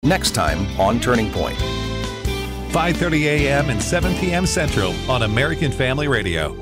Next time on Turning Point. 5:30 a.m. and 7 p.m. Central on American Family Radio.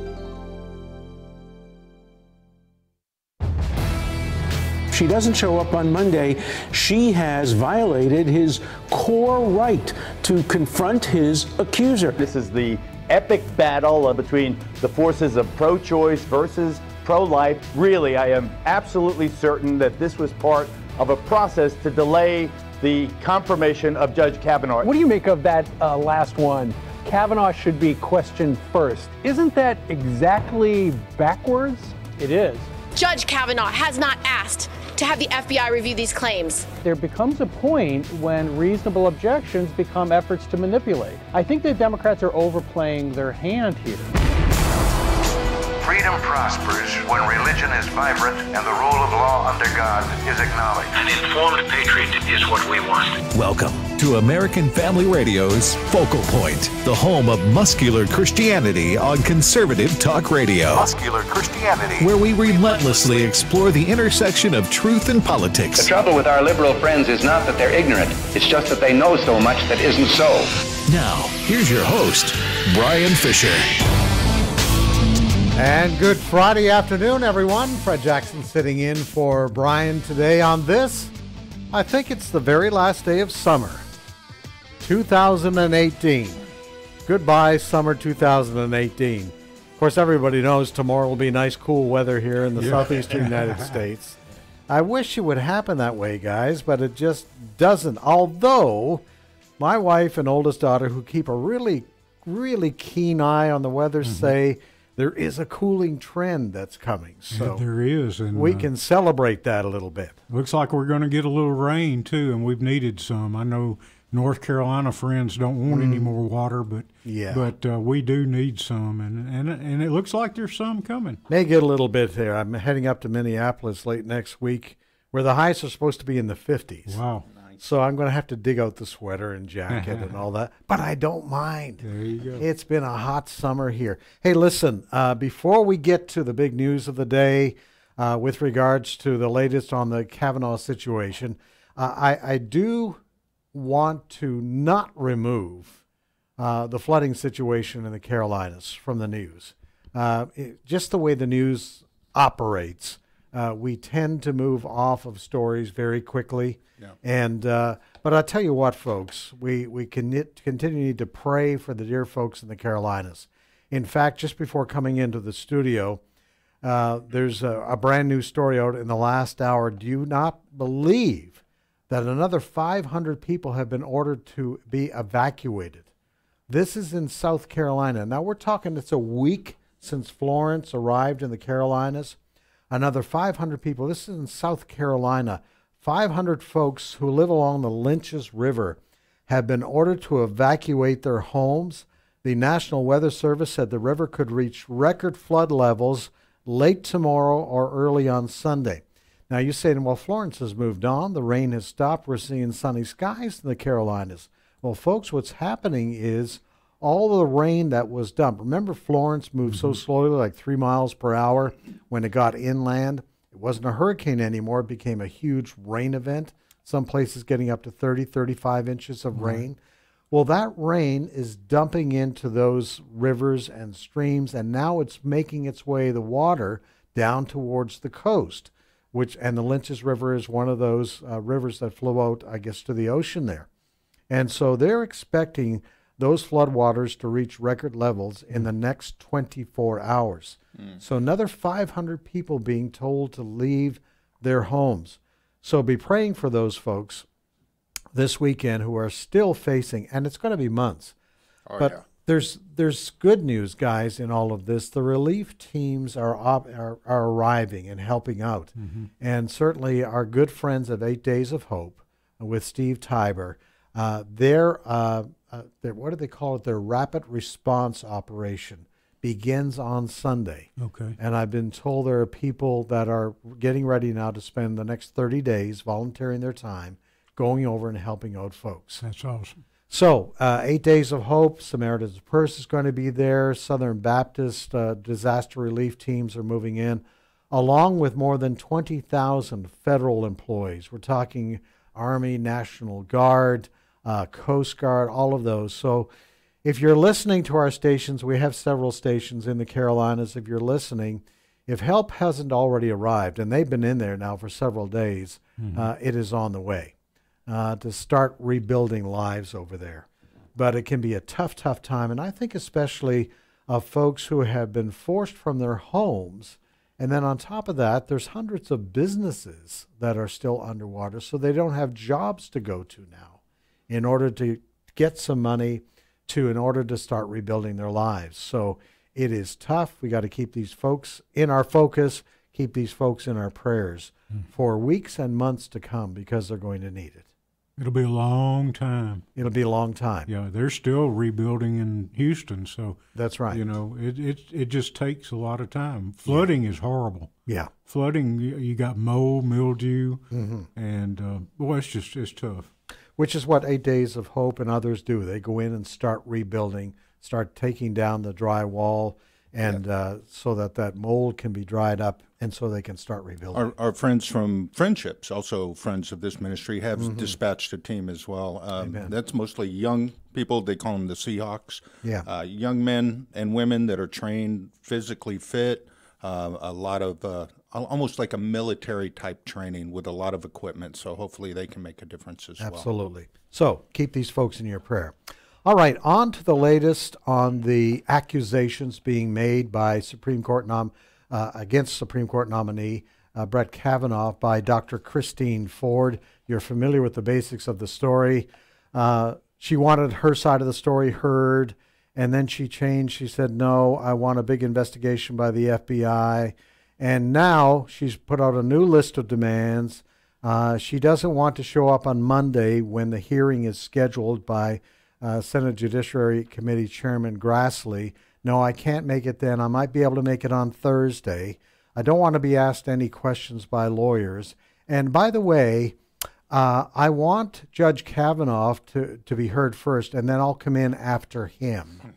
She doesn't show up on Monday. She has violated his core right to confront his accuser. This is the epic battle between the forces of pro-choice versus pro-life. Really, I am absolutely certain that this was part of a process to delay the confirmation of Judge Kavanaugh. What do you make of that last one? Kavanaugh should be questioned first. Isn't that exactly backwards? It is. Judge Kavanaugh has not asked to have the FBI review these claims. There becomes a point when reasonable objections become efforts to manipulate. I think the Democrats are overplaying their hand here. Freedom prospers when religion is vibrant and the rule of law under God is acknowledged. An informed patriot is what we want. Welcome to American Family Radio's Focal Point, the home of muscular Christianity on conservative talk radio. Muscular Christianity. Where we relentlessly explore the intersection of truth and politics. The trouble with our liberal friends is not that they're ignorant. It's just that they know so much that isn't so. Now, here's your host, Brian Fisher. And good Friday afternoon, everyone. Fred Jackson sitting in for Brian today on this. I think it's the very last day of summer, 2018. Goodbye, summer 2018. Of course, everybody knows tomorrow will be nice, cool weather here in the southeastern United States. I wish it would happen that way, guys, but it just doesn't. Although, my wife and oldest daughter, who keep a really, really keen eye on the weather, say there is a cooling trend that's coming. So yeah, there is. And we can celebrate that a little bit. Looks like we're going to get a little rain, too, and we've needed some. I know North Carolina friends don't want any more water, but we do need some, and it looks like there's some coming. May get a little bit there. I'm heading up to Minneapolis late next week, where the highs are supposed to be in the 50s. Wow. So I'm going to have to dig out the sweater and jacket and all that. But I don't mind. There you go. It's been a hot summer here. Hey, listen, before we get to the big news of the day with regards to the latest on the Kavanaugh situation, I do want to not remove the flooding situation in the Carolinas from the news. Just the way the news operates, we tend to move off of stories very quickly. Yeah. And but I'll tell you what, folks, we continue to pray for the dear folks in the Carolinas. In fact, just before coming into the studio, there's a brand new story out in the last hour. Do you not believe that another 500 people have been ordered to be evacuated? This is in South Carolina. Now we're talking, it's a week since Florence arrived in the Carolinas. Another 500 people. This is in South Carolina. 500 folks who live along the Lynches River have been ordered to evacuate their homes. The National Weather Service said the river could reach record flood levels late tomorrow or early on Sunday. Now, you're saying, well, Florence has moved on. The rain has stopped. We're seeing sunny skies in the Carolinas. Well, folks, what's happening is all the rain that was dumped. Remember, Florence moved so slowly, like 3 miles per hour when it got inland. It wasn't a hurricane anymore. It became a huge rain event. Some places getting up to 30, 35 inches of rain. Well, that rain is dumping into those rivers and streams, and now it's making its way, the water, down towards the coast, and the Lynches River is one of those rivers that flow out, I guess, to the ocean there. And so they're expecting those floodwaters to reach record levels in the next 24 hours. So another 500 people being told to leave their homes. So be praying for those folks this weekend who are still facing, and it's going to be months. There's good news, guys, in all of this. The relief teams are arriving and helping out. And certainly our good friends of 8 Days of Hope with Steve Tiber, their what do they call it? Their rapid response operation begins on Sunday. Okay. And I've been told there are people that are getting ready now to spend the next 30 days volunteering their time going over and helping out folks. That's awesome. So 8 Days of Hope, Samaritan's Purse is going to be there. Southern Baptist disaster relief teams are moving in, along with more than 20,000 federal employees. We're talking Army, National Guard, Coast Guard, all of those. So if you're listening to our stations, we have several stations in the Carolinas. If you're listening, if help hasn't already arrived, and they've been in there now for several days, it is on the way to start rebuilding lives over there. But it can be a tough, tough time, and I think especially of folks who have been forced from their homes. And then on top of that, there's hundreds of businesses that are still underwater, so they don't have jobs to go to now in order to get some money in order to start rebuilding their lives. So it is tough. We got to keep these folks in our focus, keep these folks in our prayers for weeks and months to come, because they're going to need it. It'll be a long time. It'll be a long time. Yeah, they're still rebuilding in Houston, so that's right. You know, it just takes a lot of time. Flooding is horrible. Yeah, flooding. You got mold, mildew, and boy, it's tough. Which is what 8 Days of Hope and others do. They go in and start rebuilding, start taking down the drywall, and so that mold can be dried up, and so they can start rebuilding. Our friends from Friendships, also friends of this ministry, have dispatched a team as well. That's mostly young people. They call them the Seahawks. Yeah. Young men and women that are trained, physically fit, a lot of almost like a military type training with a lot of equipment. So hopefully they can make a difference as well. Absolutely. So keep these folks in your prayer. All right, on to the latest on the accusations being made by Supreme Court against Supreme Court nominee Brett Kavanaugh by Dr. Christine Ford. You're familiar with the basics of the story. She wanted her side of the story heard, and then she changed. She said, no, I want a big investigation by the FBI. And now she's put out a new list of demands. She doesn't want to show up on Monday when the hearing is scheduled by Senate Judiciary Committee Chairman Grassley. No, I can't make it then. I might be able to make it on Thursday. I don't want to be asked any questions by lawyers. And by the way, I want Judge Kavanaugh to be heard first, and then I'll come in after him,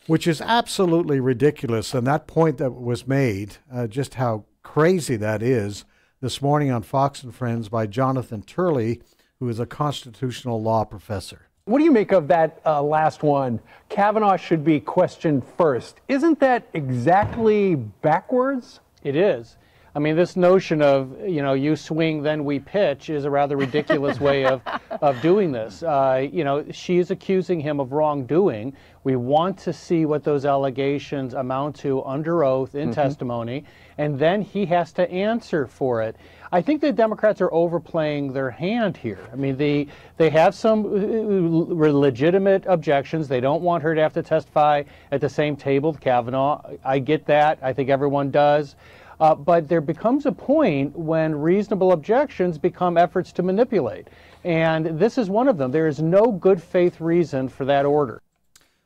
which is absolutely ridiculous. And that point that was made, just how crazy that is, this morning on Fox and Friends by Jonathan Turley, who is a constitutional law professor. What do you make of that last one? Kavanaugh should be questioned first. Isn't that exactly backwards? It is. I mean, this notion of, you swing, then we pitch is a rather ridiculous way of doing this. She is accusing him of wrongdoing. We want to see what those allegations amount to under oath in testimony, and then he has to answer for it. I think the Democrats are overplaying their hand here. I mean, they have some legitimate objections. They don't want her to have to testify at the same table with Kavanaugh. I get that. I think everyone does. But there becomes a point when reasonable objections become efforts to manipulate. And this is one of them. There is no good faith reason for that order.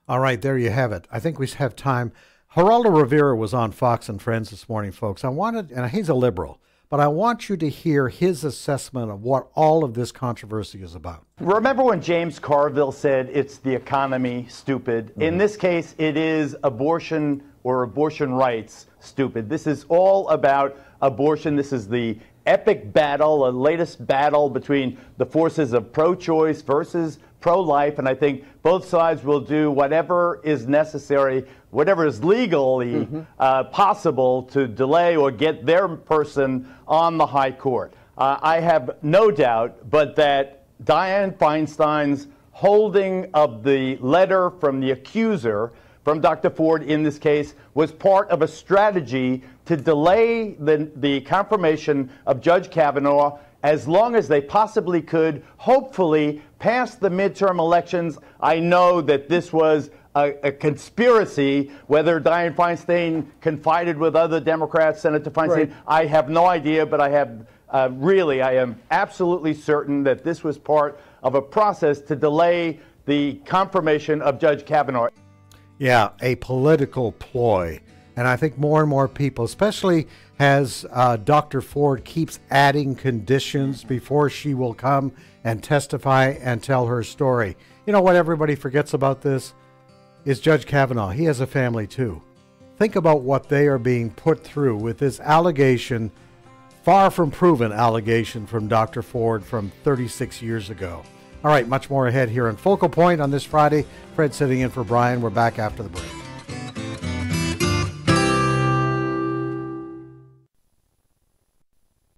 All right, there you have it. I think we have time. Geraldo Rivera was on Fox and Friends this morning, folks. And he's a liberal, but I want you to hear his assessment of what all of this controversy is about. Remember when James Carville said it's the economy, stupid? In this case, it is abortion or abortion rights, stupid. This is all about abortion. This is the epic battle, the latest battle between the forces of pro-choice versus pro-life, and I think both sides will do whatever is necessary, whatever is legally possible to delay or get their person on the high court. I have no doubt but that Dianne Feinstein's holding of the letter from the accuser, from Dr. Ford in this case, was part of a strategy to delay the confirmation of Judge Kavanaugh as long as they possibly could, hopefully past the midterm elections. I know that this was a conspiracy, whether Dianne Feinstein confided with other Democrats, Senator Feinstein, right. I have no idea, but I have I am absolutely certain that this was part of a process to delay the confirmation of Judge Kavanaugh. Yeah, a political ploy. And I think more and more people, especially as Dr. Ford keeps adding conditions before she will come and testify and tell her story. You know what everybody forgets about this is Judge Kavanaugh. He has a family too. Think about what they are being put through with this allegation far from proven allegation from Dr. Ford from 36 years ago. All right, much more ahead here on Focal Point on this Friday. Fred sitting in for Brian. We're back after the break.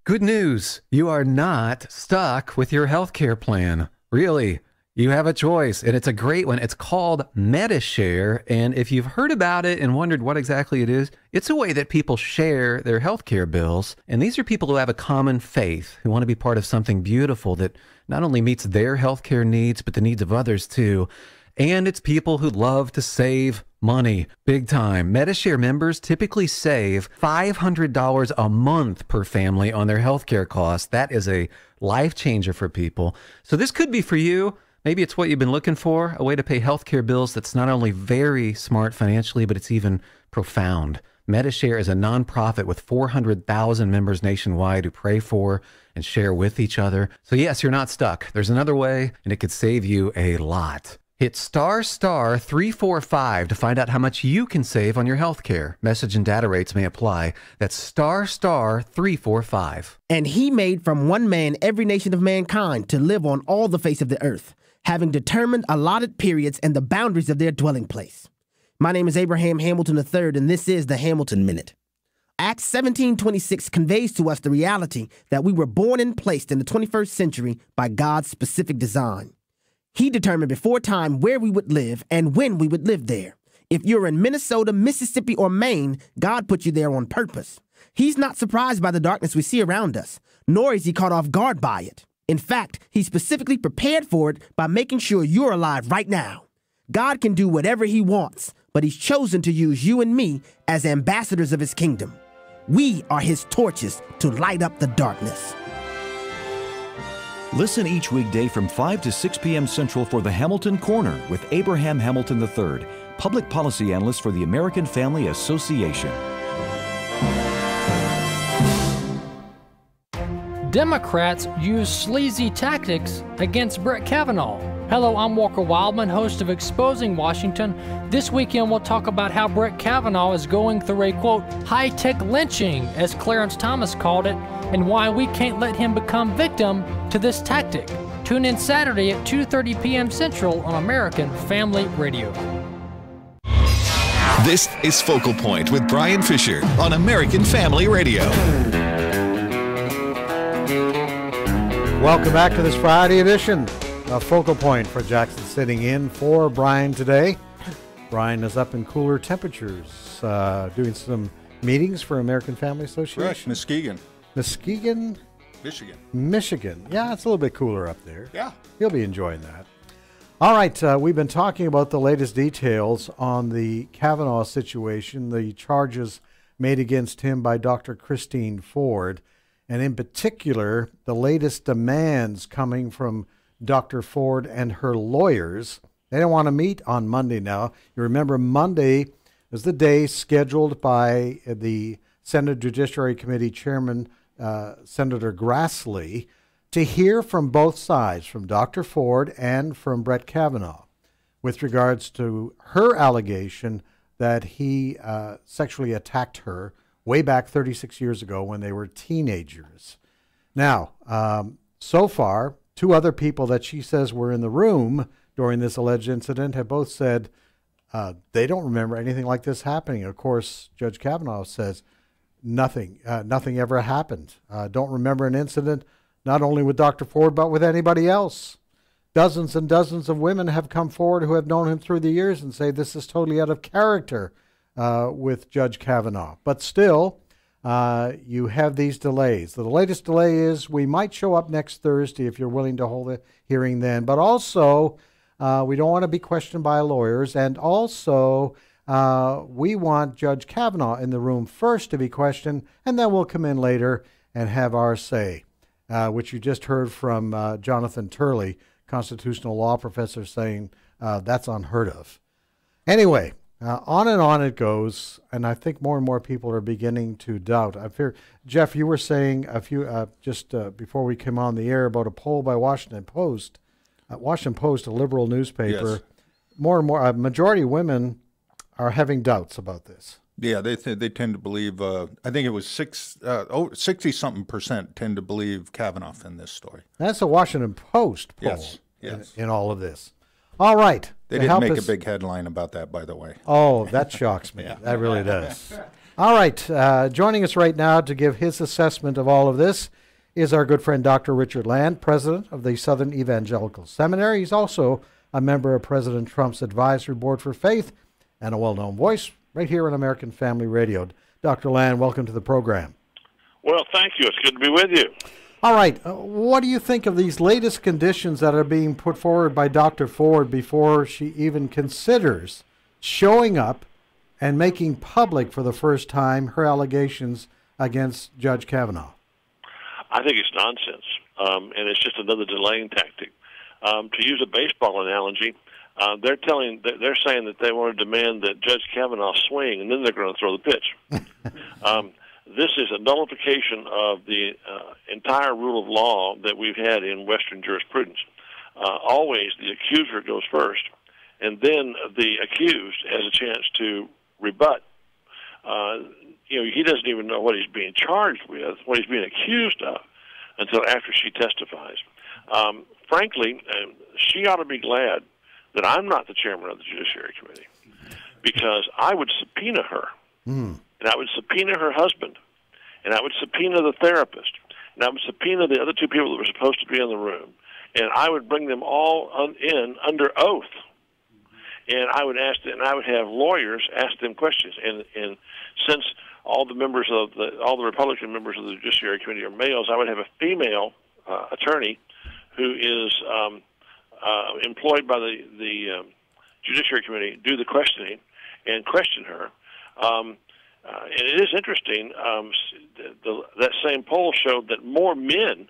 Good news. You are not stuck with your healthcare plan. Really. You have a choice, and it's a great one. It's called MediShare, and if you've heard about it and wondered what exactly it is, it's a way that people share their healthcare bills, and these are people who have a common faith, who want to be part of something beautiful that not only meets their healthcare needs, but the needs of others too. And it's people who love to save money, big time. MediShare members typically save $500 a month per family on their healthcare costs. That is a life changer for people. So this could be for you. Maybe it's what you've been looking for, a way to pay healthcare bills that's not only very smart financially, but it's even profound. MediShare is a nonprofit with 400,000 members nationwide who pray for and share with each other. So yes, you're not stuck. There's another way, and it could save you a lot. Hit *345 to find out how much you can save on your healthcare. Message and data rates may apply. That's *345. And he made from one man every nation of mankind to live on all the face of the earth, having determined allotted periods and the boundaries of their dwelling place. My name is Abraham Hamilton III, and this is the Hamilton Minute. Acts 17:26 conveys to us the reality that we were born and placed in the 21st century by God's specific design. He determined before time where we would live and when we would live there. If you're in Minnesota, Mississippi, or Maine, God put you there on purpose. He's not surprised by the darkness we see around us, nor is he caught off guard by it. In fact, he specifically prepared for it by making sure you're alive right now. God can do whatever he wants, but he's chosen to use you and me as ambassadors of his kingdom. We are his torches to light up the darkness. Listen each weekday from 5 to 6 p.m. Central for the Hamilton Corner with Abraham Hamilton III, Public Policy Analyst for the American Family Association. Democrats use sleazy tactics against Brett Kavanaugh. Hello, I'm Walker Wildmon, host of Exposing Washington. This weekend we'll talk about how Brett Kavanaugh is going through a, quote, high-tech lynching, as Clarence Thomas called it, and why we can't let him become victim to this tactic. Tune in Saturday at 2:30 p.m. Central on American Family Radio. This is Focal Point with Brian Fisher on American Family Radio. Welcome back to this Friday edition of Focal Point. For Jackson sitting in for Brian today. Brian is up in cooler temperatures, doing some meetings for American Family Association. Correct, Muskegon. Muskegon? Michigan. Yeah, it's a little bit cooler up there. Yeah. You'll be enjoying that. All right, we've been talking about the latest details on the Kavanaugh situation, the charges made against him by Dr. Christine Ford, and in particular, the latest demands coming from Dr. Ford and her lawyers. They don't want to meet on Monday now. You remember Monday was the day scheduled by the Senate Judiciary Committee Chairman, Senator Grassley, to hear from both sides, from Dr. Ford and from Brett Kavanaugh, with regards to her allegation that he sexually attacked her way back 36 years ago when they were teenagers. Now, so far, two other people that she says were in the room during this alleged incident have both said they don't remember anything like this happening. Of course, Judge Kavanaugh says nothing ever happened. Don't remember an incident, not only with Dr. Ford, but with anybody else. Dozens and dozens of women have come forward who have known him through the years and say this is totally out of character with Judge Kavanaugh. But still, you have these delays. The latest delay is we might show up next Thursday if you're willing to hold a hearing then. But also, we don't want to be questioned by lawyers. And also, we want Judge Kavanaugh in the room first to be questioned, and then we'll come in later and have our say, which you just heard from Jonathan Turley, constitutional law professor, saying that's unheard of. Anyway, on and on it goes, and I think more and more people are beginning to doubt. I fear, Jeff, you were saying a few just before we came on the air about a poll by Washington Post. Washington Post, a liberal newspaper, Yes. more and more, a majority of women are having doubts about this. Yeah, they tend to believe. I think it was 60-something% tend to believe Kavanaugh in this story. That's the Washington Post poll. Yes. In all of this. All right. They didn't make a big headline about that, by the way. Oh, that shocks me. That really does. All right. Joining us right now to give his assessment of all of this is our good friend Dr. Richard Land, president of the Southern Evangelical Seminary. He's also a member of President Trump's Advisory Board for Faith and a well-known voice right here on American Family Radio. Dr. Land, welcome to the program. Well, thank you. It's good to be with you. All right. What do you think of these latest conditions that are being put forward by Dr. Ford before she even considers showing up and making public for the first time her allegations against Judge Kavanaugh? I think it's nonsense, and it's just another delaying tactic. To use a baseball analogy, they're saying that they want to demand that Judge Kavanaugh swing, and then they're going to throw the pitch. This is a nullification of the entire rule of law that we've had in Western jurisprudence. Always the accuser goes first, and then the accused has a chance to rebut. He doesn't even know what he's being charged with, what he's being accused of, until after she testifies. Frankly, she ought to be glad that I'm not the chairman of the Judiciary Committee, because I would subpoena her, and I would subpoena her husband, and I would subpoena the therapist, and I would subpoena the other two people that were supposed to be in the room, and I would bring them all in under oath, and I would have lawyers ask them questions, and since all the Republican members of the Judiciary Committee are males, I would have a female attorney who is employed by the Judiciary Committee do the questioning and question her. And it is interesting, that same poll showed that more men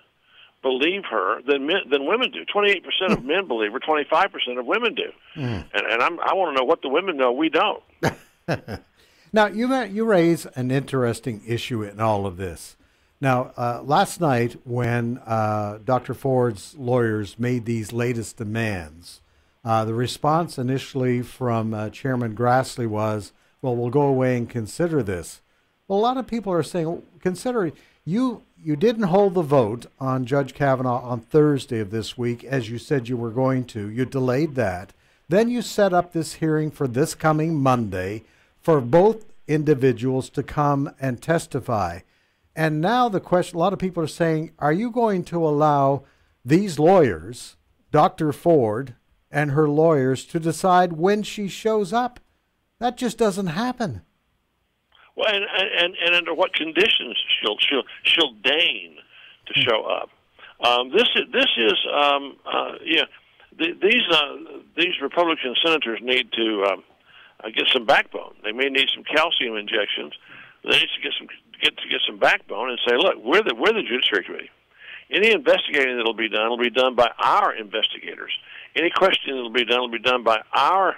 believe her than women do. 28% of men believe her, 25% of women do. And I want to know what the women know we don't. Now, you raise an interesting issue in all of this. Now, last night when Dr. Ford's lawyers made these latest demands, the response initially from Chairman Grassley was, well, we'll go away and consider this. Well, a lot of people are saying, well, consider you didn't hold the vote on Judge Kavanaugh on Thursday of this week, as you said you were going to. You delayed that. Then you set up this hearing for this coming Monday for both individuals to come and testify. And now the question, a lot of people are saying, are you going to allow these lawyers, Dr. Ford and her lawyers, to decide when she shows up? That just doesn't happen. Well, and under what conditions she'll deign to show up? These Republican senators need to get some backbone. They may need some calcium injections. They need to get some backbone and say, look, we're the Judiciary Committee. Any investigating that will be done by our investigators. Any questioning that will be done by our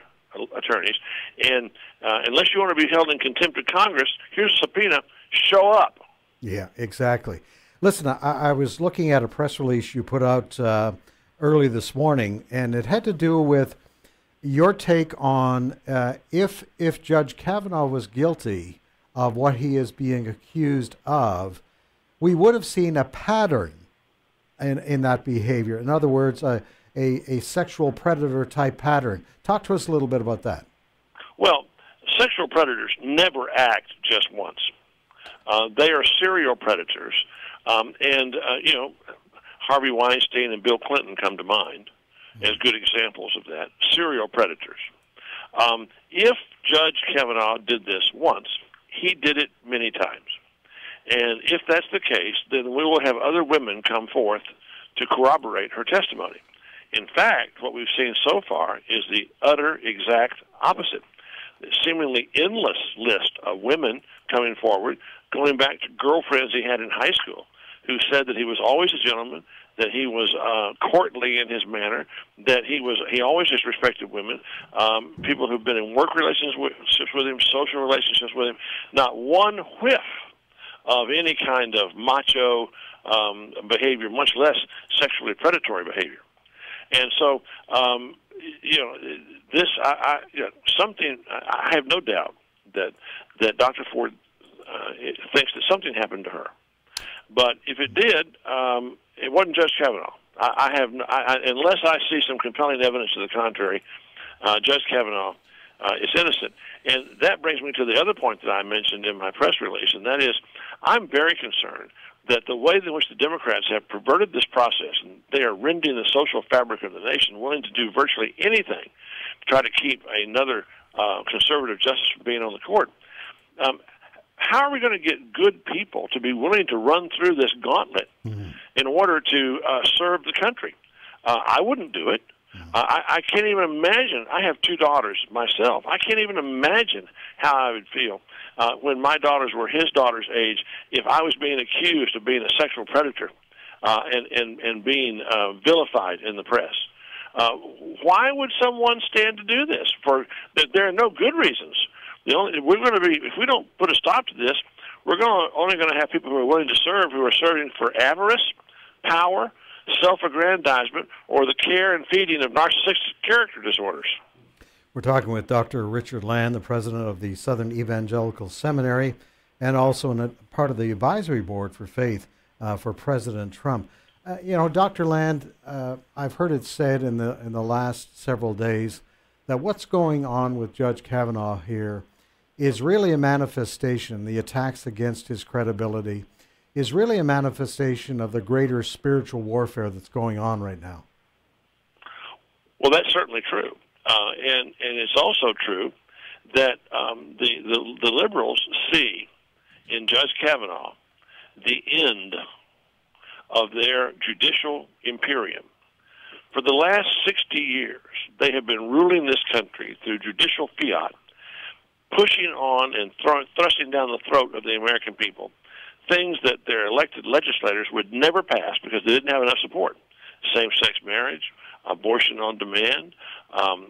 attorneys. And unless you want to be held in contempt of Congress, here's a subpoena. Show up. Yeah, exactly. Listen, I was looking at a press release you put out early this morning, and it had to do with your take on if Judge Kavanaugh was guilty of what he is being accused of, we would have seen a pattern in that behavior. In other words, a sexual predator type pattern. Talk to us a little bit about that. Well, sexual predators never act just once. They are serial predators. Harvey Weinstein and Bill Clinton come to mind as good examples of that. Serial predators. If Judge Kavanaugh did this once, he did it many times. And if that's the case, then we will have other women come forth to corroborate her testimony. In fact, what we've seen so far is the utter exact opposite. The seemingly endless list of women coming forward, going back to girlfriends he had in high school, who said that he was always a gentleman, that he was courtly in his manner, that he always disrespected women, people who've been in work relationships with him, social relationships with him, not one whiff of any kind of macho behavior, much less sexually predatory behavior. And so, I have no doubt that Dr. Ford thinks that something happened to her. But if it did, it wasn't Judge Kavanaugh. Unless I see some compelling evidence to the contrary, Judge Kavanaugh is innocent. And that brings me to the other point that I mentioned in my press release, and that is I'm very concerned that the way in which the Democrats have perverted this process, and they are rending the social fabric of the nation, willing to do virtually anything to try to keep another conservative justice from being on the court. How are we going to get good people to be willing to run through this gauntlet in order to serve the country? I wouldn't do it. I can't even imagine. I have 2 daughters myself. I can't even imagine how I would feel when my daughters were his daughter's age if I was being accused of being a sexual predator and being vilified in the press. Why would someone stand to do this? There are no good reasons. If we don't put a stop to this, we're only going to have people who are willing to serve, who are serving for avarice, power, self-aggrandizement, or the care and feeding of narcissistic character disorders. We're talking with Dr. Richard Land, the president of the Southern Evangelical Seminary, and also a part of the advisory board for faith for President Trump. Dr. Land, I've heard it said in the last several days that what's going on with Judge Kavanaugh here is really a manifestation, the attacks against his credibility, is really a manifestation of the greater spiritual warfare that's going on right now. Well, that's certainly true. And it's also true that the liberals see in Judge Kavanaugh the end of their judicial imperium. For the last 60 years, they have been ruling this country through judicial fiat, pushing on and thrusting down the throat of the American people things that their elected legislators would never pass because they didn't have enough support. Same-sex marriage, abortion on demand,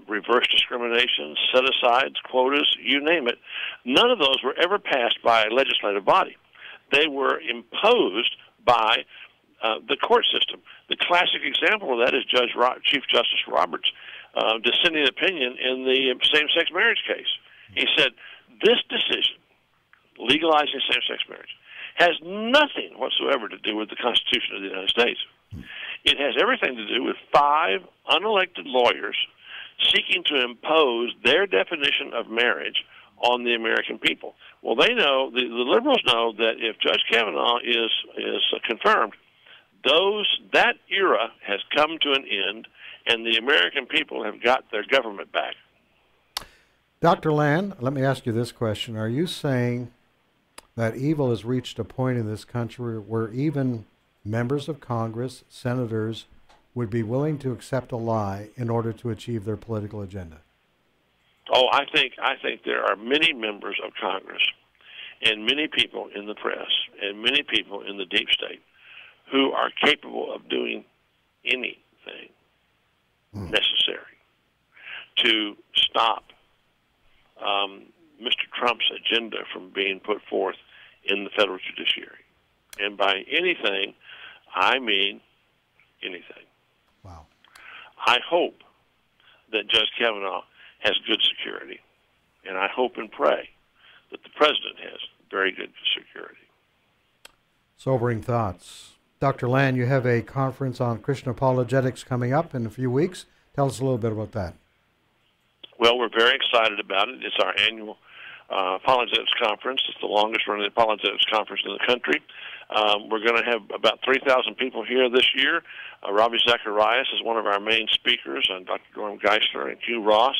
reverse discrimination, set-asides, quotas, you name it. None of those were ever passed by a legislative body. They were imposed by the court system. The classic example of that is Chief Justice Roberts' dissenting opinion in the same-sex marriage case. He said, this decision, legalizing same-sex marriage, has nothing whatsoever to do with the Constitution of the United States. It has everything to do with 5 unelected lawyers seeking to impose their definition of marriage on the American people. Well, they know, the liberals know that if Judge Kavanaugh is confirmed, that era has come to an end, and the American people have got their government back. Dr. Land, let me ask you this question. Are you saying that evil has reached a point in this country where even members of Congress, senators, would be willing to accept a lie in order to achieve their political agenda? Oh, I think there are many members of Congress and many people in the press and many people in the deep state who are capable of doing anything necessary to stop Mr. Trump's agenda from being put forth in the federal judiciary. And by anything, I mean anything. Wow. I hope that Judge Kavanaugh has good security, and I hope and pray that the president has very good security. Sobering thoughts. Dr. Land, you have a conference on Christian apologetics coming up in a few weeks. Tell us a little bit about that. Well, we're very excited about it. It's our annual apologetics conference. It's the longest running apologetics conference in the country. We're going to have about 3,000 people here this year. Ravi Zacharias is one of our main speakers, and Dr. Gorham Geisler and Hugh Ross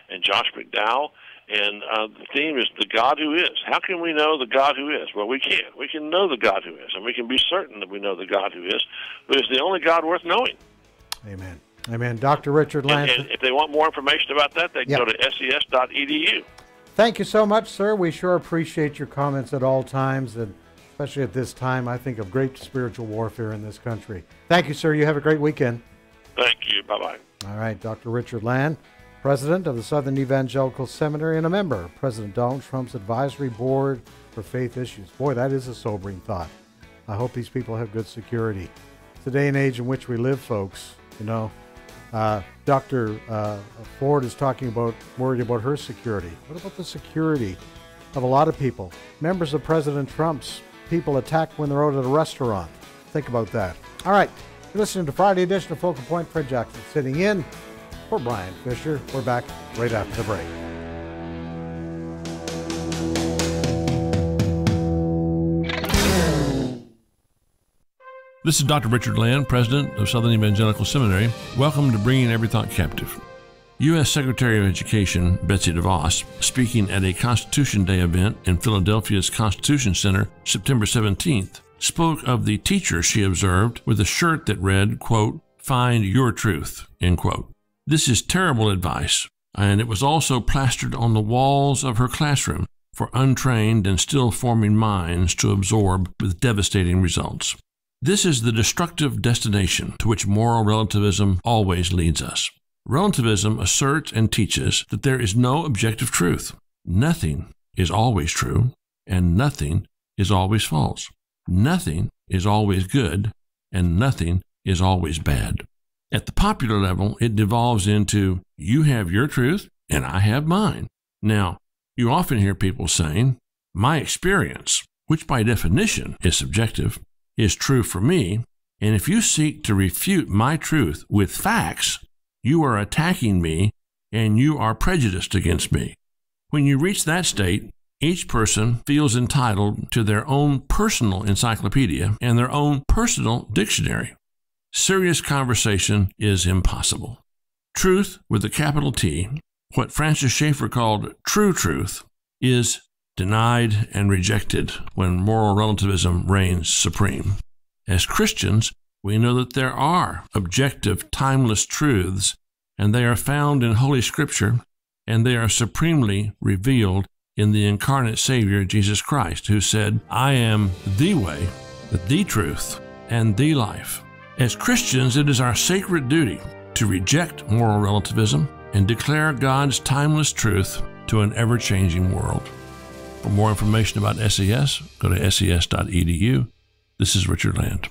and Josh McDowell. And the theme is the God who is. How can we know the God who is? Well, we can. We can know the God who is, and we can be certain that we know the God who is the only God worth knowing. Amen. Amen. Dr. Richard Land. And if they want more information about that, they can go to ses.edu. Thank you so much, sir. We sure appreciate your comments at all times, and especially at this time, I think, of great spiritual warfare in this country. Thank you, sir. You have a great weekend. Thank you. Bye-bye. All right, Dr. Richard Land, president of the Southern Evangelical Seminary and a member of President Donald Trump's advisory board for faith issues. Boy, that is a sobering thought. I hope these people have good security. It's the day and age in which we live, folks. You know, Dr. Ford is talking about worried about her security. What about the security of a lot of people? Members of President Trump's people attacked when they're out at a restaurant. Think about that. All right, you're listening to Friday edition of Focal Point. Fred Jackson sitting in for Brian Fisher. We're back right after the break. This is Dr. Richard Land, President of Southern Evangelical Seminary. Welcome to Bringing Every Thought Captive. U.S. Secretary of Education Betsy DeVos, speaking at a Constitution Day event in Philadelphia's Constitution Center September 17th, spoke of the teacher she observed with a shirt that read, quote, "Find your truth," end quote. This is terrible advice, and it was also plastered on the walls of her classroom for untrained and still forming minds to absorb with devastating results. This is the destructive destination to which moral relativism always leads us. Relativism asserts and teaches that there is no objective truth. Nothing is always true, and nothing is always false. Nothing is always good, and nothing is always bad. At the popular level, it devolves into, you have your truth, and I have mine. Now, you often hear people saying, my experience, which by definition is subjective, is true for me, and if you seek to refute my truth with facts, you are attacking me and you are prejudiced against me. When you reach that state, each person feels entitled to their own personal encyclopedia and their own personal dictionary. Serious conversation is impossible. Truth with a capital T, what Francis Schaeffer called true truth, is denied and rejected when moral relativism reigns supreme. As Christians, we know that there are objective, timeless truths, and they are found in Holy Scripture, and they are supremely revealed in the incarnate Savior, Jesus Christ, who said, I am the way, the truth, and the life. As Christians, it is our sacred duty to reject moral relativism and declare God's timeless truth to an ever-changing world. For more information about SES, go to ses.edu. This is Richard Land.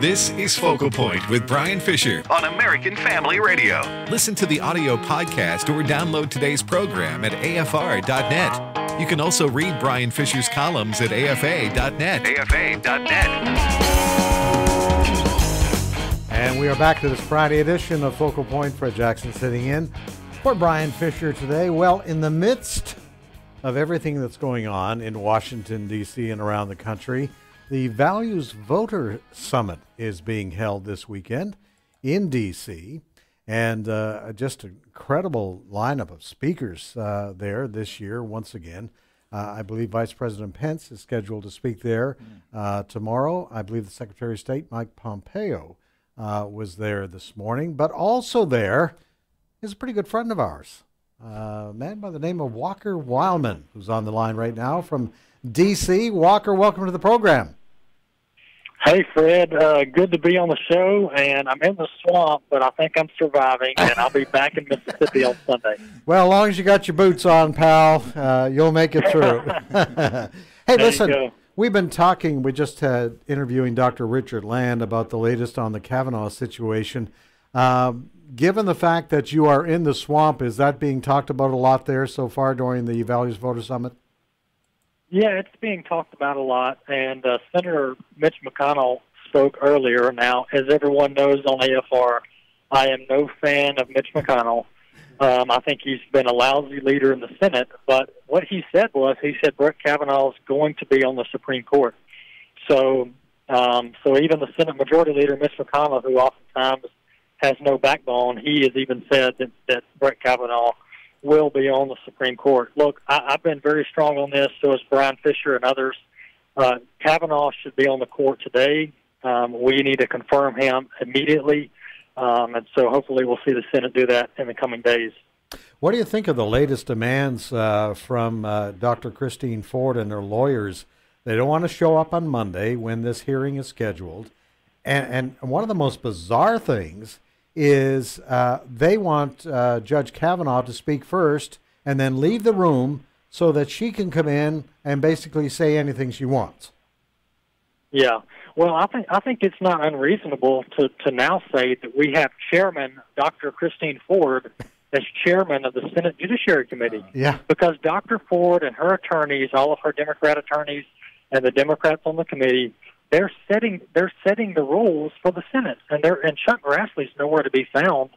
This is Focal Point with Brian Fisher on American Family Radio. Listen to the audio podcast or download today's program at afr.net. You can also read Brian Fisher's columns at afa.net. And we are back to this Friday edition of Focal Point. Fred Jackson sitting in for Brian Fisher today. Well, in the midst of everything that's going on in Washington, D.C. and around the country, the Values Voter Summit is being held this weekend in D.C., and just an incredible lineup of speakers there this year once again. I believe Vice President Pence is scheduled to speak there tomorrow. I believe the Secretary of State, Mike Pompeo, was there this morning. But also there is a pretty good friend of ours, a man by the name of Walker Wildmon, who's on the line right now from D.C. Walker, welcome to the program. Hey, Fred. Good to be on the show, and I'm in the swamp, but I think I'm surviving, and I'll be back in Mississippi on Sunday. Well, as long as you got your boots on, pal, you'll make it through. Hey, listen, we've been talking, we just had interviewing Dr. Richard Land about the latest on the Kavanaugh situation. Given the fact that you are in the swamp, is that being talked about a lot there so far during the Values Voter Summit? Yeah, it's being talked about a lot, and Senator Mitch McConnell spoke earlier. Now, as everyone knows on AFR, I am no fan of Mitch McConnell. I think he's been a lousy leader in the Senate, but what he said was, he said Brett Kavanaugh is going to be on the Supreme Court. So even the Senate Majority Leader, Mitch McConnell, who oftentimes has no backbone, he has even said that Brett Kavanaugh will be on the Supreme Court. Look, I've been very strong on this, so has Brian Fisher and others. Kavanaugh should be on the court today. We need to confirm him immediately, and so hopefully we'll see the Senate do that in the coming days. What do you think of the latest demands from Dr. Christine Ford and her lawyers? They don't want to show up on Monday when this hearing is scheduled. And one of the most bizarre things is they want Judge Kavanaugh to speak first and then leave the room so that she can come in and basically say anything she wants. Yeah. Well, I think it's not unreasonable to now say that we have Chairman Dr. Christine Ford as chairman of the Senate Judiciary Committee. Yeah. Because Dr. Ford and her attorneys, all of her Democrat attorneys, and the Democrats on the committee, they're setting the rules for the Senate, and Chuck Grassley's nowhere to be found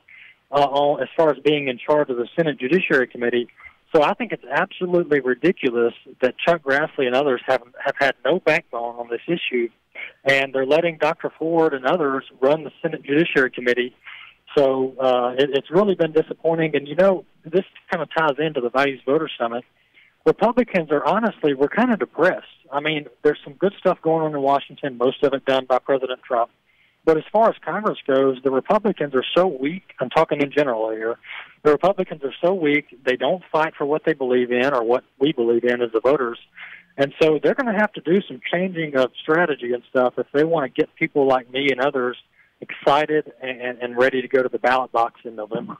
as far as being in charge of the Senate Judiciary Committee. So I think it's absolutely ridiculous that Chuck Grassley and others have had no backbone on this issue, and they're letting Dr. Ford and others run the Senate Judiciary Committee. So it's really been disappointing. And, this kind of ties into the Values Voter Summit. Republicans we're kind of depressed. I mean, there's some good stuff going on in Washington, most of it done by President Trump. But as far as Congress goes, the Republicans are so weak. I'm talking in general here. The Republicans are so weak, they don't fight for what they believe in or what we believe in as the voters. And so they're going to have to do some changing of strategy and stuff if they want to get people like me and others excited and ready to go to the ballot box in November.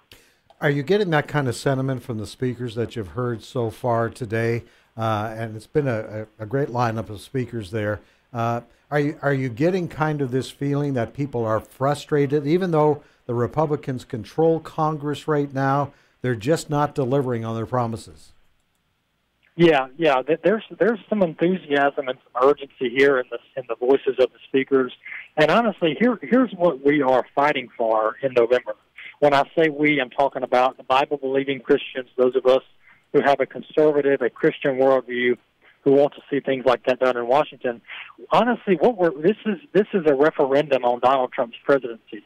Are you getting that kind of sentiment from the speakers that you've heard so far today? And it's been a great lineup of speakers there. Are you getting kind of this feeling that people are frustrated, even though the Republicans control Congress right now, they're just not delivering on their promises? Yeah. There's some enthusiasm and some urgency here in the voices of the speakers. And honestly, here's what we are fighting for in November. When I say we, I'm talking about the Bible-believing Christians, those of us who have a conservative, a Christian worldview, who want to see things like that done in Washington. Honestly, this is a referendum on Donald Trump's presidency.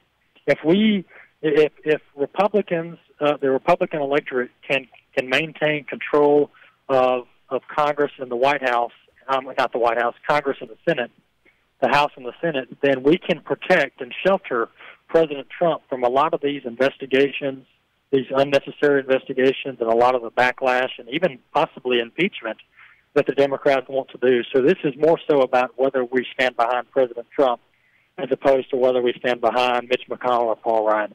If Republicans, the Republican electorate can maintain control of Congress and the White House, not the White House, Congress and the Senate, the House and the Senate, then we can protect and shelter President Trump from a lot of these investigations, these unnecessary investigations, and a lot of the backlash and even possibly impeachment that the Democrats want to do. So this is more so about whether we stand behind President Trump as opposed to whether we stand behind Mitch McConnell or Paul Ryan.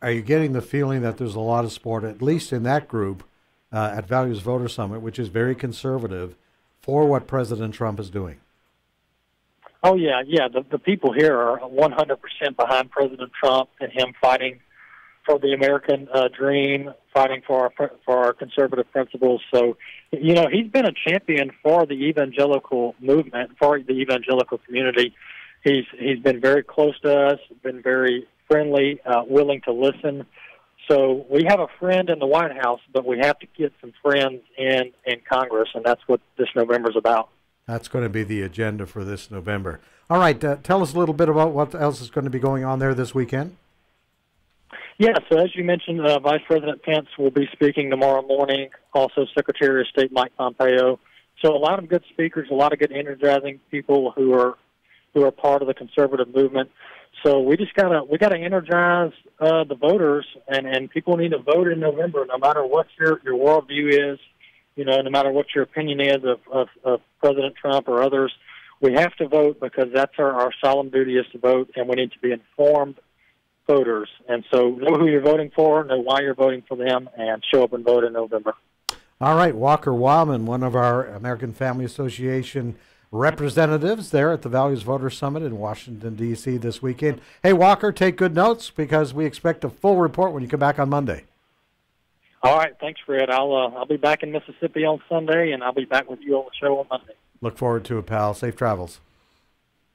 Are you getting the feeling that there's a lot of support, at least in that group, at Values Voter Summit, which is very conservative, for what President Trump is doing? Oh, yeah. The people here are 100% behind President Trump and him fighting for the American dream, fighting for our conservative principles. So, he's been a champion for the evangelical movement, for the evangelical community. He's been very close to us, been very friendly, willing to listen. So we have a friend in the White House, but we have to get some friends in Congress, and that's what this November is about. That's going to be the agenda for this November. All right, tell us a little bit about what else is going to be going on there this weekend. Yeah, so as you mentioned, Vice President Pence will be speaking tomorrow morning, also Secretary of State Mike Pompeo. So a lot of good speakers, a lot of good energizing people who are part of the conservative movement. So we gotta energize the voters, and people need to vote in November, no matter what your worldview is, no matter what your opinion is of President Trump or others. We have to vote because that's our solemn duty is to vote, and we need to be informed voters. And so know who you're voting for, know why you're voting for them, and show up and vote in November. All right, Walker Wildmon, one of our American Family Association representatives there at the Values Voter Summit in Washington, D.C. this weekend. Hey, Walker, take good notes because we expect a full report when you come back on Monday. All right, thanks, Fred. I'll be back in Mississippi on Sunday, and I'll be back with you on the show on Monday. Look forward to it, pal. Safe travels.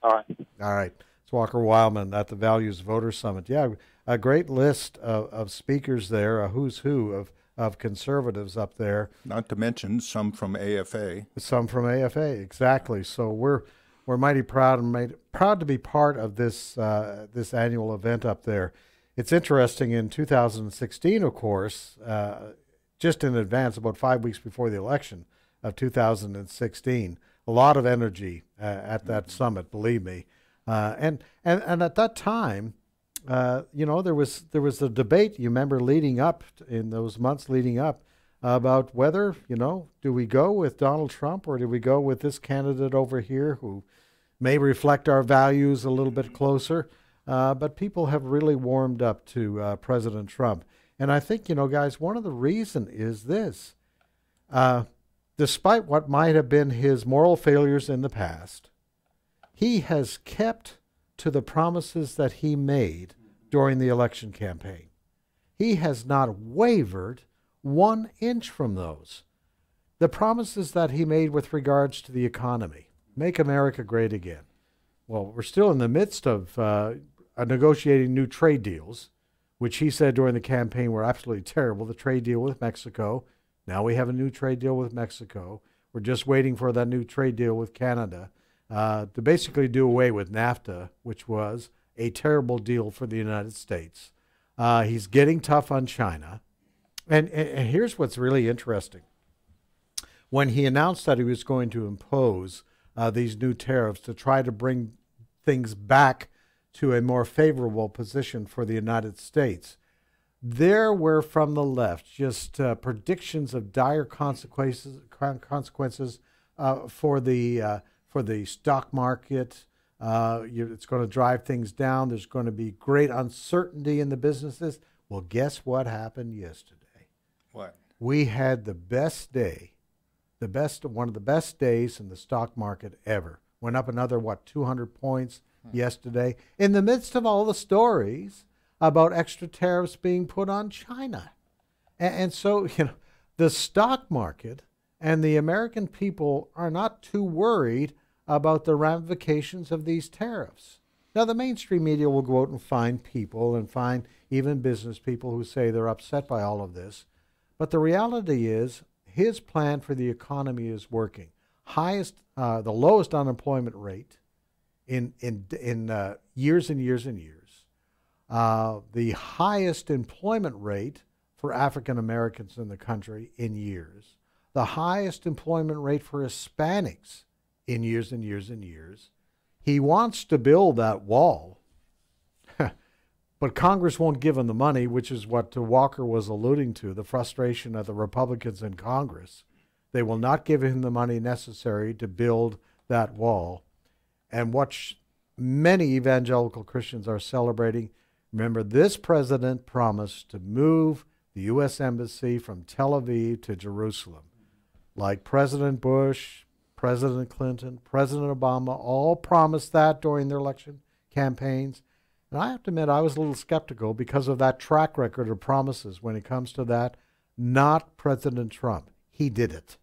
All right. All right. It's Walker Wildmon at the Values Voter Summit. Yeah, a great list of speakers there, a who's who of conservatives up there. Not to mention some from AFA. Some from AFA, exactly. So we're mighty proud to be part of this this annual event up there. It's interesting. In 2016, of course, just in advance, about 5 weeks before the election of 2016, a lot of energy at that summit. Believe me, and at that time. There was a debate, you remember, leading up in those months leading up about whether, do we go with Donald Trump or do we go with this candidate over here who may reflect our values a little bit closer? But people have really warmed up to President Trump. And I think, guys, one of the reasons is this. Despite what might have been his moral failures in the past, he has kept to the promises that he made during the election campaign. He has not wavered 1 inch from those. The promises that he made with regards to the economy, make America great again. Well, we're still in the midst of negotiating new trade deals, which he said during the campaign were absolutely terrible. The trade deal with Mexico. Now we have a new trade deal with Mexico. We're just waiting for that new trade deal with Canada to basically do away with NAFTA, which was a terrible deal for the United States. He's getting tough on China. And here's what's really interesting. When he announced that he was going to impose these new tariffs to try to bring things back to a more favorable position for the United States, there were from the left just predictions of dire consequences for the stock market. It's going to drive things down. There's going to be great uncertainty in the businesses. Well, guess what happened yesterday? What? We had the best day, one of the best days in the stock market ever. Went up another, 200 points yesterday in the midst of all the stories about extra tariffs being put on China. And so, the stock market and the American people are not too worried about the ramifications of these tariffs. Now, the mainstream media will go out and find people and find even business people who say they're upset by all of this. But the reality is his plan for the economy is working. The lowest unemployment rate in years and years and years. The highest employment rate for African Americans in the country in years. The highest employment rate for Hispanics in years and years and years. He wants to build that wall, but Congress won't give him the money, which is what Walker was alluding to, the frustration of the Republicans in Congress. They will not give him the money necessary to build that wall. And what many evangelical Christians are celebrating, remember, this president promised to move the U.S. Embassy from Tel Aviv to Jerusalem. Like President Bush, President Clinton, President Obama, all promised that during their election campaigns. And I have to admit, I was a little skeptical because of that track record of promises when it comes to that. Not President Trump. He did it.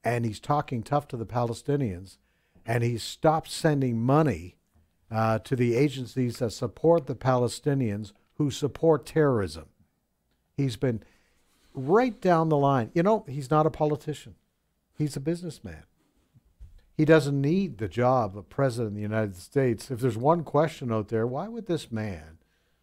And he's talking tough to the Palestinians. And he stopped sending money to the agencies that support the Palestinians who support terrorism. He's been right down the line. He's not a politician. He's a businessman. He doesn't need the job of president of the United States. If there's one question out there, why would this man,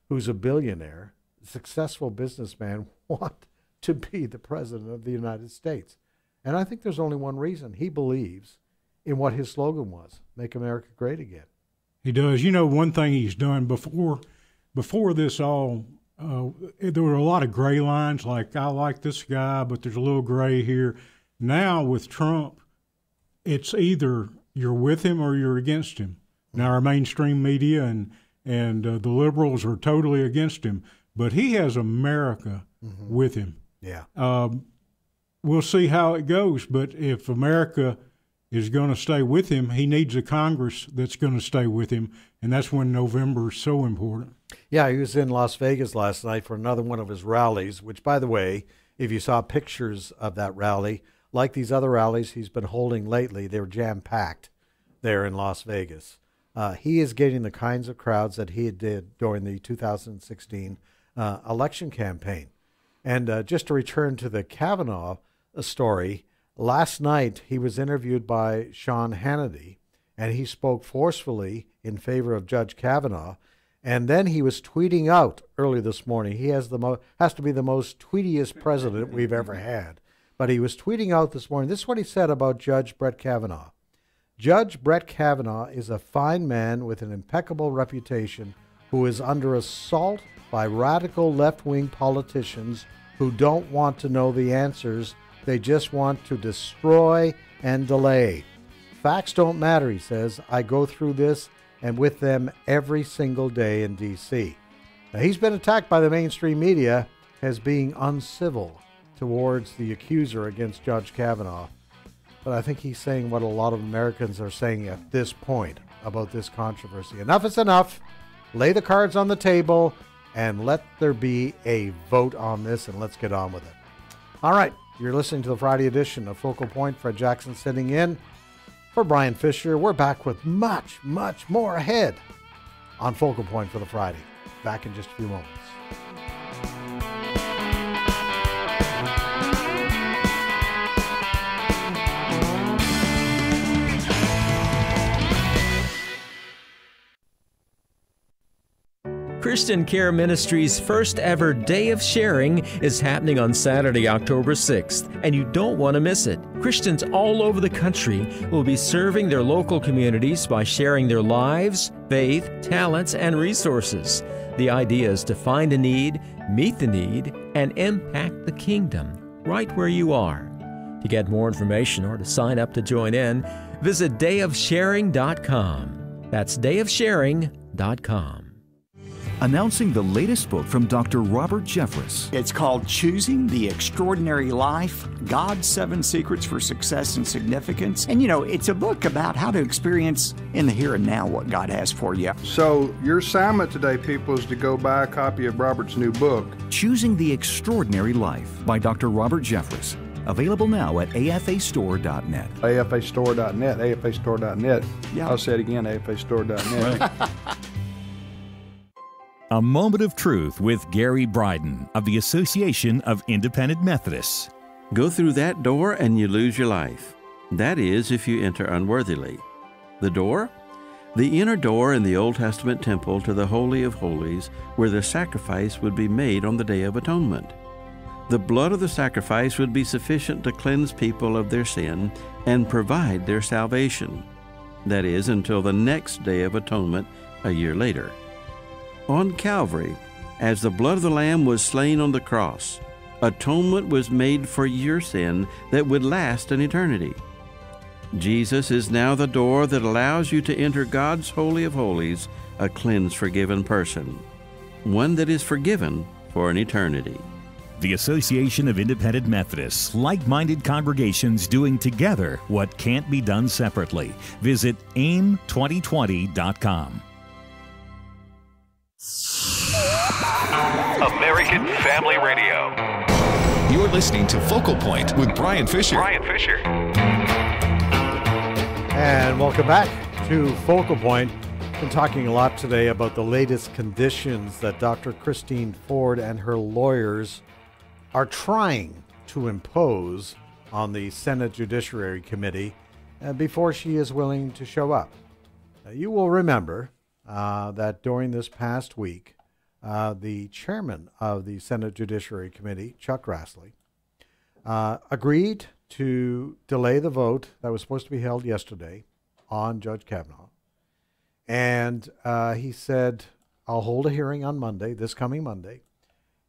who's a billionaire, successful businessman, want to be the president of the United States? And I think there's only one reason. He believes in what his slogan was, make America great again. He does. One thing he's done before this all, there were a lot of gray lines, like I like this guy, but there's a little gray here. Now with Trump, it's either you're with him or you're against him. Now our mainstream media and the liberals are totally against him, but he has America with him. Yeah. We'll see how it goes, but if America is going to stay with him, he needs a Congress that's going to stay with him, and that's when November is so important. Yeah, he was in Las Vegas last night for another one of his rallies, which, by the way, if you saw pictures of that rally, like these other rallies he's been holding lately, they were jam-packed there in Las Vegas. He is getting the kinds of crowds that he did during the 2016 election campaign. And just to return to the Kavanaugh story, last night he was interviewed by Sean Hannity, and he spoke forcefully in favor of Judge Kavanaugh. And then he was tweeting out early this morning. He has to be the most tweetiest president we've ever had. But he was tweeting out this morning. This is what he said about Judge Brett Kavanaugh. Judge Brett Kavanaugh is a fine man with an impeccable reputation who is under assault by radical left-wing politicians who don't want to know the answers. They just want to destroy and delay. Facts don't matter, he says. I go through this and with them every single day in D.C. Now, he's been attacked by the mainstream media as being uncivil towards the accuser against Judge Kavanaugh. But I think he's saying what a lot of Americans are saying at this point. about this controversy. Enough is enough. Lay the cards on the table and let there be a vote on this, and let's get on with it. All right, you're listening to the Friday edition of Focal Point. Fred Jackson sitting in for Brian Fisher. We're back with much, much more ahead on Focal Point for the Friday. Back in just a few moments. Christian Care Ministries' first ever Day of Sharing is happening on Saturday, October 6th, and you don't want to miss it. Christians all over the country will be serving their local communities by sharing their lives, faith, talents, and resources. The idea is to find a need, meet the need, and impact the kingdom right where you are. To get more information or to sign up to join in, visit dayofsharing.com. That's dayofsharing.com. Announcing the latest book from Dr. Robert Jeffress. It's called Choosing the Extraordinary Life, God's 7 Secrets for Success and Significance. And, it's a book about how to experience in the here and now what God has for you. So your assignment today, people, is to go buy a copy of Robert's new book, Choosing the Extraordinary Life by Dr. Robert Jeffress. Available now at afastore.net. afastore.net, afastore.net. Yeah. I'll say it again, afastore.net. A Moment of Truth with Gary Bryden of the Association of Independent Methodists. Go through that door and you lose your life. That is, if you enter unworthily. The door? The inner door in the Old Testament temple to the Holy of Holies, where the sacrifice would be made on the Day of Atonement. The blood of the sacrifice would be sufficient to cleanse people of their sin and provide their salvation. That is, until the next Day of Atonement a year later. On Calvary, as the blood of the Lamb was slain on the cross, atonement was made for your sin that would last an eternity. Jesus is now the door that allows you to enter God's Holy of Holies, a cleansed, forgiven person, one that is forgiven for an eternity. The Association of Independent Methodists, like-minded congregations doing together what can't be done separately. Visit aim2020.com. American Family Radio. You're listening to Focal Point with Brian Fisher. And welcome back to Focal Point. Been talking a lot today about the latest conditions that Dr. Christine Ford and her lawyers are trying to impose on the Senate Judiciary Committee before she is willing to show up. You will remember that during this past week, the chairman of the Senate Judiciary Committee, Chuck Grassley, agreed to delay the vote that was supposed to be held yesterday on Judge Kavanaugh. And he said, I'll hold a hearing on Monday, this coming Monday,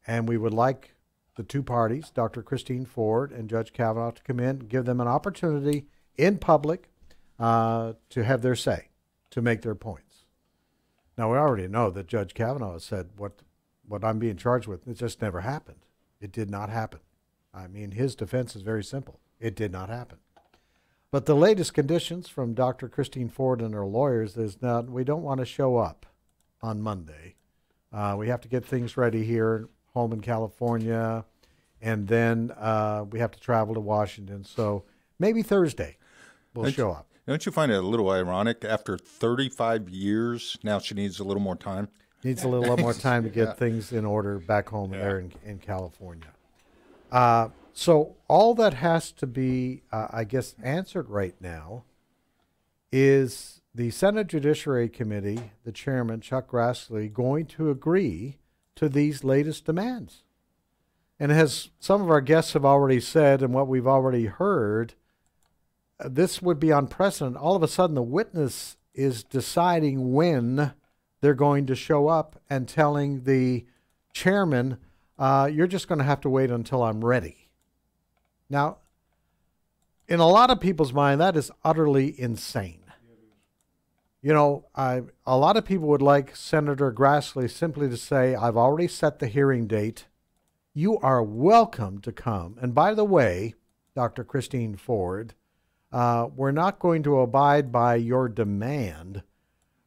and we would like the two parties, Dr. Christine Ford and Judge Kavanaugh, to come in, give them an opportunity in public to have their say, to make their points. Now, we already know that Judge Kavanaugh has said what I'm being charged with, it just never happened. It did not happen. I mean, his defense is very simple. It did not happen. But the latest conditions from Dr. Christine Ford and her lawyers is that we don't want to show up on Monday. We have to get things ready here, home in California, and then we have to travel to Washington. So maybe Thursday we'll show up. Don't you find it a little ironic? After 35 years, now she needs a little more time? Needs a little more time to get things in order back home there in California. So all that has to be, I guess, answered right now is the Senate Judiciary Committee, the chairman, Chuck Grassley, going to agree to these latest demands? And as some of our guests have already said and what we've already heard, this would be unprecedented. All of a sudden, the witness is deciding when they're going to show up and telling the chairman, you're just going to have to wait until I'm ready. Now, in a lot of people's mind, that is utterly insane. You know, a lot of people would like Senator Grassley simply to say, I've already set the hearing date. You are welcome to come. And by the way, Dr. Christine Ford, we're not going to abide by your demand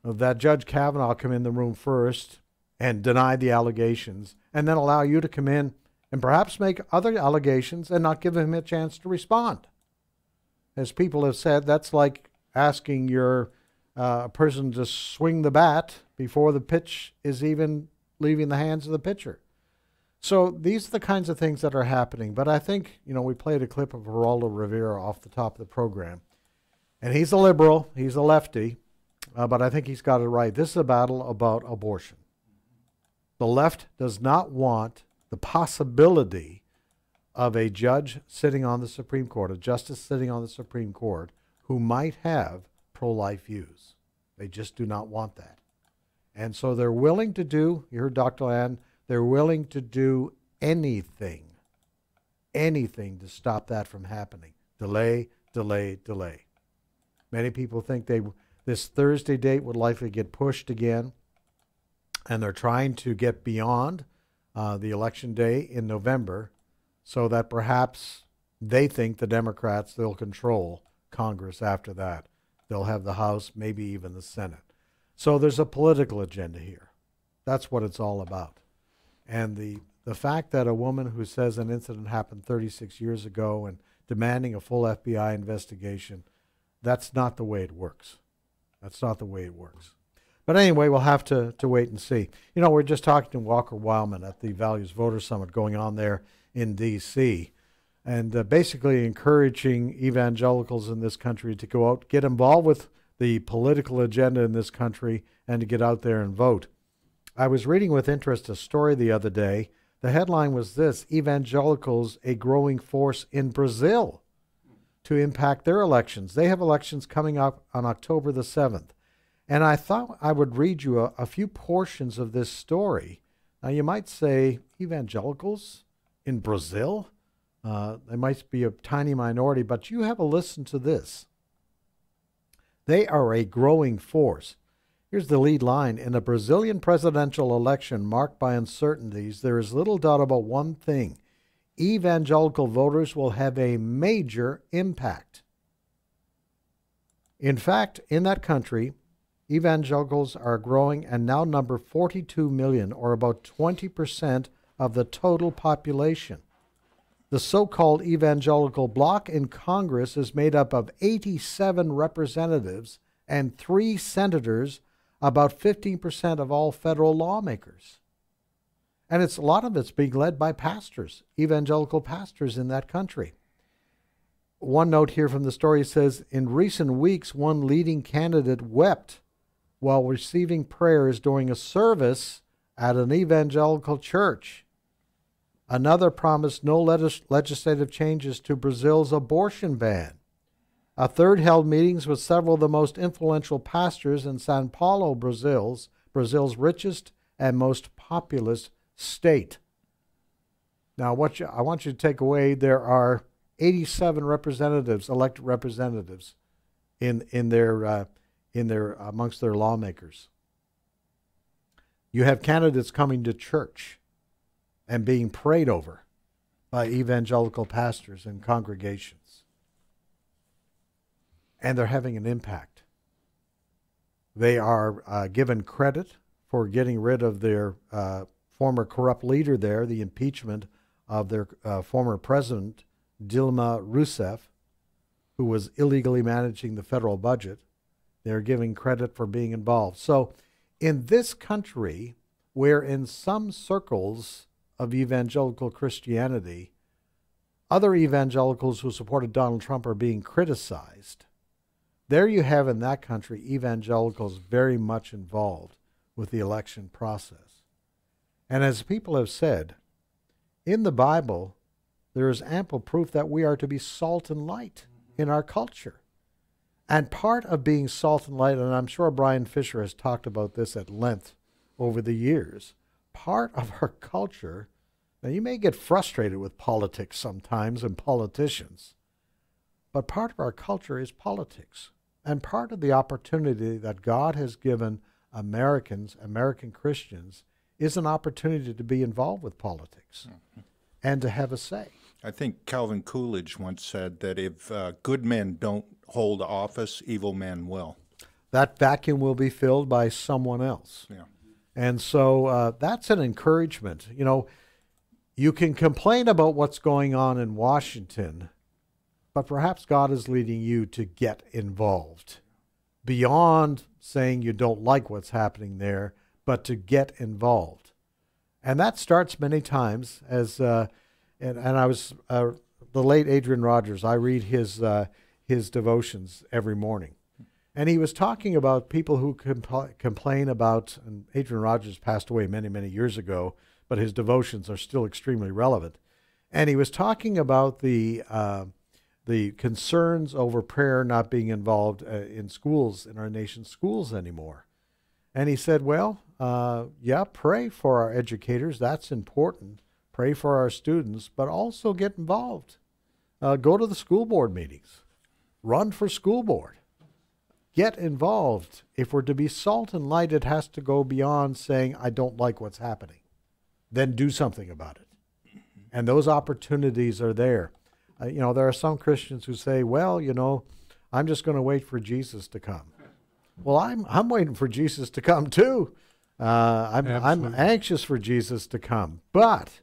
that Judge Kavanaugh come in the room first and deny the allegations, and then allow you to come in and perhaps make other allegations and not give him a chance to respond. As people have said, that's like asking your person to swing the bat before the pitch is even leaving the hands of the pitcher. So these are the kinds of things that are happening. But I think, we played a clip of Geraldo Rivera off the top of the program. And he's a liberal, he's a lefty, but I think he's got it right. This is a battle about abortion. The left does not want the possibility of a judge sitting on the Supreme Court, a justice sitting on the Supreme Court, who might have pro-life views. They just do not want that. And so they're willing to do, you heard Dr. Land, they're willing to do anything to stop that from happening. Delay, delay, delay. Many people think this Thursday date would likely get pushed again, and they're trying to get beyond the election day in November so that perhaps they think the Democrats, they'll control Congress after that. They'll have the House, maybe even the Senate. So there's a political agenda here. That's what it's all about. And the fact that a woman who says an incident happened 36 years ago and demanding a full FBI investigation, that's not the way it works. That's not the way it works. But anyway, we'll have to wait and see. We're just talking to Walker Wildmon at the Values Voter Summit going on there in D.C., and basically encouraging evangelicals in this country to go out, get involved with the political agenda in this country, and to get out there and vote. I was reading with interest a story the other day. The headline was this: Evangelicals, a growing force in Brazil to impact their elections. They have elections coming up on October the 7th. And I thought I would read you a few portions of this story. Now, you might say, evangelicals in Brazil? They might be a tiny minority, but you have a listen to this. They are a growing force. Here's the lead line. In a Brazilian presidential election marked by uncertainties, there is little doubt about one thing. Evangelical voters will have a major impact. In fact, in that country, evangelicals are growing and now number 42 million, or about 20% of the total population. The so-called evangelical bloc in Congress is made up of 87 representatives and 3 senators, about 15% of all federal lawmakers. And a lot of it's being led by pastors, evangelical pastors in that country. One note here from the story says, in recent weeks, one leading candidate wept while receiving prayers during a service at an evangelical church. Another promised no legislative changes to Brazil's abortion ban. A third held meetings with several of the most influential pastors in São Paulo, Brazil's richest and most populous state. Now, I want you to take away, there are 87 representatives, elected representatives, in their amongst their lawmakers. You have candidates coming to church and being prayed over by evangelical pastors and congregations. And they're having an impact. They are given credit for getting rid of their former corrupt leader there, the impeachment of their former president, Dilma Rousseff, who was illegally managing the federal budget. They're giving credit for being involved. So in this country, where in some circles of evangelical Christianity, other evangelicals who supported Donald Trump are being criticized, there you have in that country evangelicals very much involved with the election process. And as people have said, in the Bible, there is ample proof that we are to be salt and light in our culture. And part of being salt and light, and I'm sure Brian Fisher has talked about this at length over the years, part of our culture, now you may get frustrated with politics sometimes and politicians, but part of our culture is politics. And part of the opportunity that God has given Americans, American Christians, is an opportunity to be involved with politics and to have a say. I think Calvin Coolidge once said that if good men don't hold office, evil men will. that vacuum will be filled by someone else. Yeah. And so that's an encouragement. You know, you can complain about what's going on in Washington, but perhaps God is leading you to get involved beyond saying you don't like what's happening there, but to get involved. And that starts many times as, and I was, the late Adrian Rogers, I read his devotions every morning. And he was talking about people who complain about, and Adrian Rogers passed away many, many years ago, but his devotions are still extremely relevant. And he was talking about the concerns over prayer not being involved in schools, in our nation's schools anymore. And he said, well, yeah, pray for our educators. That's important. Pray for our students, but also get involved. Go to the school board meetings. Run for school board. Get involved. If we're to be salt and light, it has to go beyond saying, I don't like what's happening. Then do something about it. And those opportunities are there. You know, there are some Christians who say, well, you know, I'm just going to wait for Jesus to come. Well, I'm waiting for Jesus to come too. I'm anxious for Jesus to come, but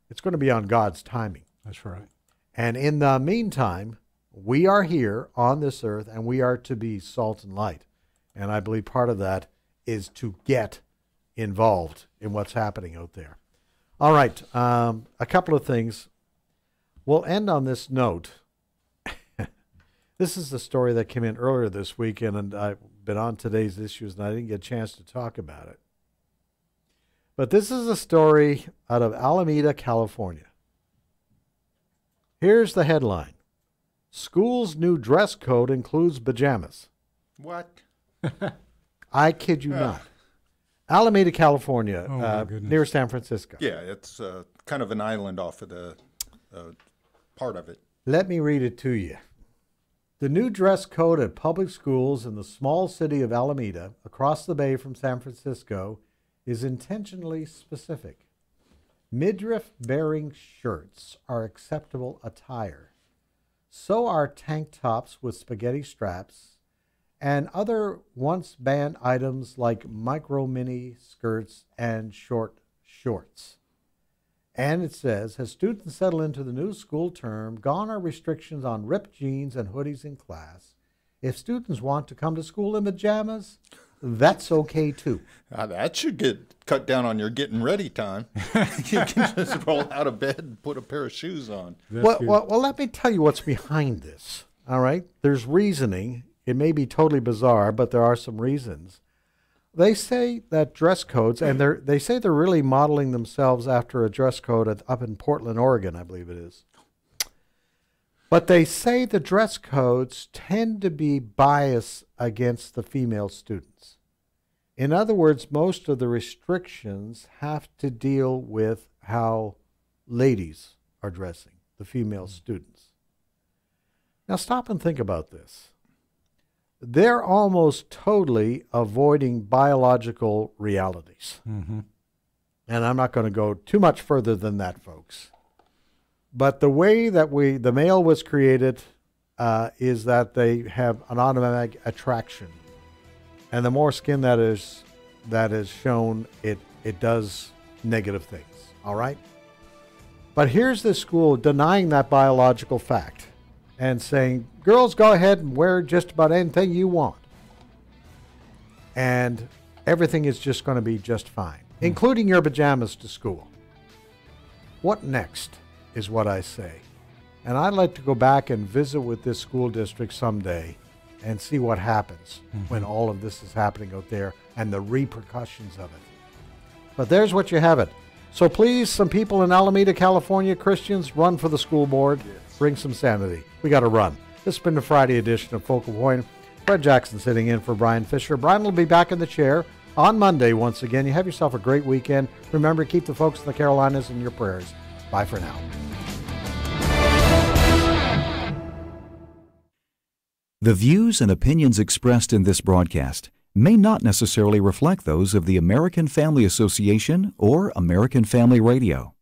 it's going to be on God's timing. That's right. And in the meantime, we are here on this earth, and we are to be salt and light. And I believe part of that is to get involved in what's happening out there. All right, a couple of things. We'll end on this note. This is the story that came in earlier this weekend, and I've been on today's issues, and I didn't get a chance to talk about it. But this is a story out of Alameda, California. Here's the headline. School's new dress code includes pajamas. What? I kid you not. Alameda, California, near San Francisco. Yeah, it's kind of an island off of the part of it. Let me read it to you. The new dress code at public schools in the small city of Alameda, across the bay from San Francisco, is intentionally specific. Midriff-bearing shirts are acceptable attire. So are tank tops with spaghetti straps and other once banned items like micro-mini skirts and short shorts. And it says, as students settle into the new school term, gone are restrictions on ripped jeans and hoodies in class. If students want to come to school in pajamas, that's okay too. That should get cut down on your getting ready time. You can just roll out of bed and put a pair of shoes on. Well, let me tell you what's behind this. All right? There's reasoning. It may be totally bizarre, but there are some reasons. They say that dress codes, and they say they're really modeling themselves after a dress code up in Portland, Oregon, I believe it is. But they say the dress codes tend to be biased against the female students. In other words, most of the restrictions have to deal with how ladies are dressing, the female students. Now stop and think about this. They're almost totally avoiding biological realities. Mm-hmm. And I'm not going to go too much further than that, folks. But the way that the male was created is that they have an automatic attraction. And the more skin that is shown, it does negative things, all right? But here's this school denying that biological fact and saying, girls, go ahead and wear just about anything you want. And everything is just going to be just fine, including your pajamas to school. What next is what I say. And I'd like to go back and visit with this school district someday and see what happens when all of this is happening out there and the repercussions of it. But there's what you have it. So please, some people in Alameda, California, Christians, run for the school board. Yes. Bring some sanity. We got to run. This has been the Friday edition of Focal Point. Fred Jackson sitting in for Brian Fisher. Brian will be back in the chair on Monday once again. You have yourself a great weekend. Remember, keep the folks in the Carolinas in your prayers. Bye for now. The views and opinions expressed in this broadcast may not necessarily reflect those of the American Family Association or American Family Radio.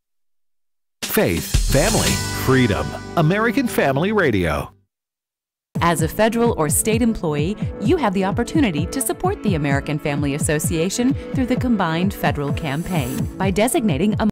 Faith, family, freedom. American Family Radio. As a federal or state employee, you have the opportunity to support the American Family Association through the combined federal campaign by designating a